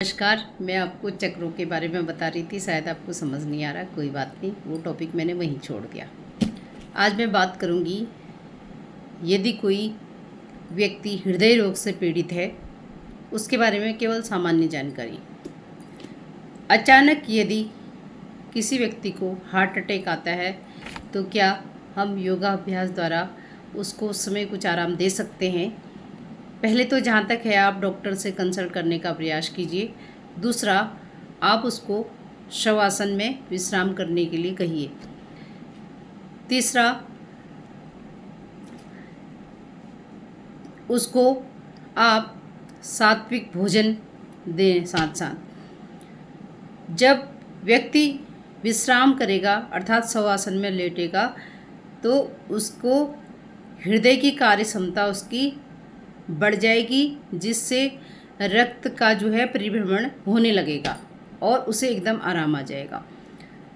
नमस्कार। मैं आपको चक्रों के बारे में बता रही थी, शायद आपको समझ नहीं आ रहा, कोई बात नहीं, वो टॉपिक मैंने वहीं छोड़ दिया। आज मैं बात करूंगी, यदि कोई व्यक्ति हृदय रोग से पीड़ित है उसके बारे में केवल सामान्य जानकारी। अचानक यदि किसी व्यक्ति को हार्ट अटैक आता है तो क्या हम योगाभ्यास द्वारा उसको उस समय कुछ आराम दे सकते हैं? पहले तो जहाँ तक है आप डॉक्टर से कंसल्ट करने का प्रयास कीजिए। दूसरा, आप उसको शवासन में विश्राम करने के लिए कहिए। तीसरा, उसको आप सात्विक भोजन दें। साथ साथ जब व्यक्ति विश्राम करेगा अर्थात शवासन में लेटेगा तो उसको हृदय की कार्य क्षमता उसकी बढ़ जाएगी, जिससे रक्त का जो है परिभ्रमण होने लगेगा और उसे एकदम आराम आ जाएगा।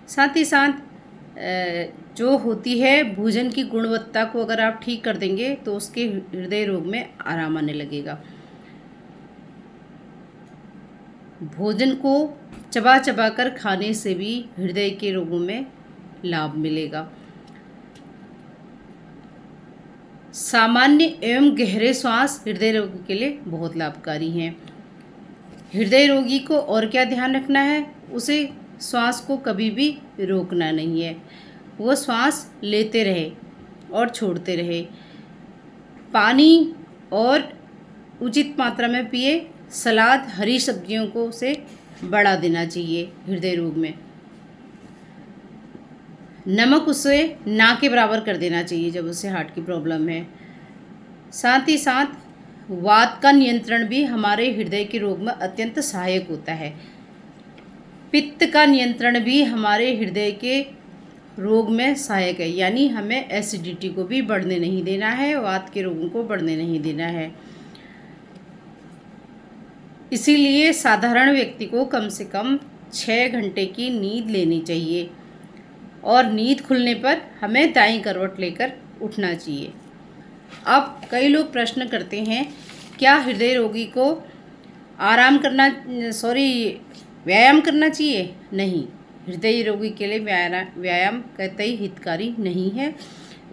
साथ ही साथ जो होती है भोजन की गुणवत्ता को अगर आप ठीक कर देंगे तो उसके हृदय रोग में आराम आने लगेगा। भोजन को चबा चबा कर खाने से भी हृदय के रोगों में लाभ मिलेगा। सामान्य एवं गहरे श्वास हृदय रोगी के लिए बहुत लाभकारी हैं। हृदय रोगी को और क्या ध्यान रखना है, उसे श्वास को कभी भी रोकना नहीं है, वो श्वास लेते रहे और छोड़ते रहे। पानी और उचित मात्रा में पिए। सलाद, हरी सब्जियों को उसे बढ़ा देना चाहिए हृदय रोग में। नमक उसे ना के बराबर कर देना चाहिए जब उसे हार्ट की प्रॉब्लम है। साथ ही साथ वात का नियंत्रण भी हमारे हृदय के रोग में अत्यंत सहायक होता है। पित्त का नियंत्रण भी हमारे हृदय के रोग में सहायक है, यानी हमें एसिडिटी को भी बढ़ने नहीं देना है, वात के रोगों को बढ़ने नहीं देना है। इसीलिए साधारण व्यक्ति को कम से कम 6 घंटे की नींद लेनी चाहिए और नींद खुलने पर हमें दाईं करवट लेकर उठना चाहिए। अब कई लोग प्रश्न करते हैं, क्या हृदय रोगी को व्यायाम करना चाहिए? नहीं, हृदय रोगी के लिए व्यायाम कतई हितकारी नहीं है,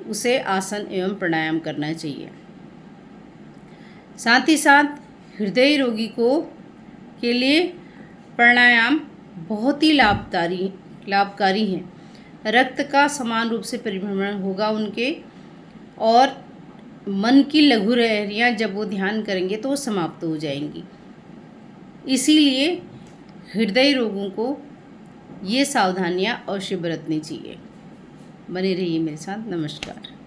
उसे आसन एवं प्राणायाम करना चाहिए। साथ ही साथ हृदय रोगी के लिए प्राणायाम बहुत ही लाभकारी हैं। रक्त का समान रूप से परिभ्रमण होगा उनके, और मन की लघु लहरियाँ जब वो ध्यान करेंगे तो वो समाप्त हो जाएंगी। इसीलिए हृदय रोगों को ये सावधानियाँ अवश्य बरतनी चाहिए। बने रहिए मेरे साथ। नमस्कार।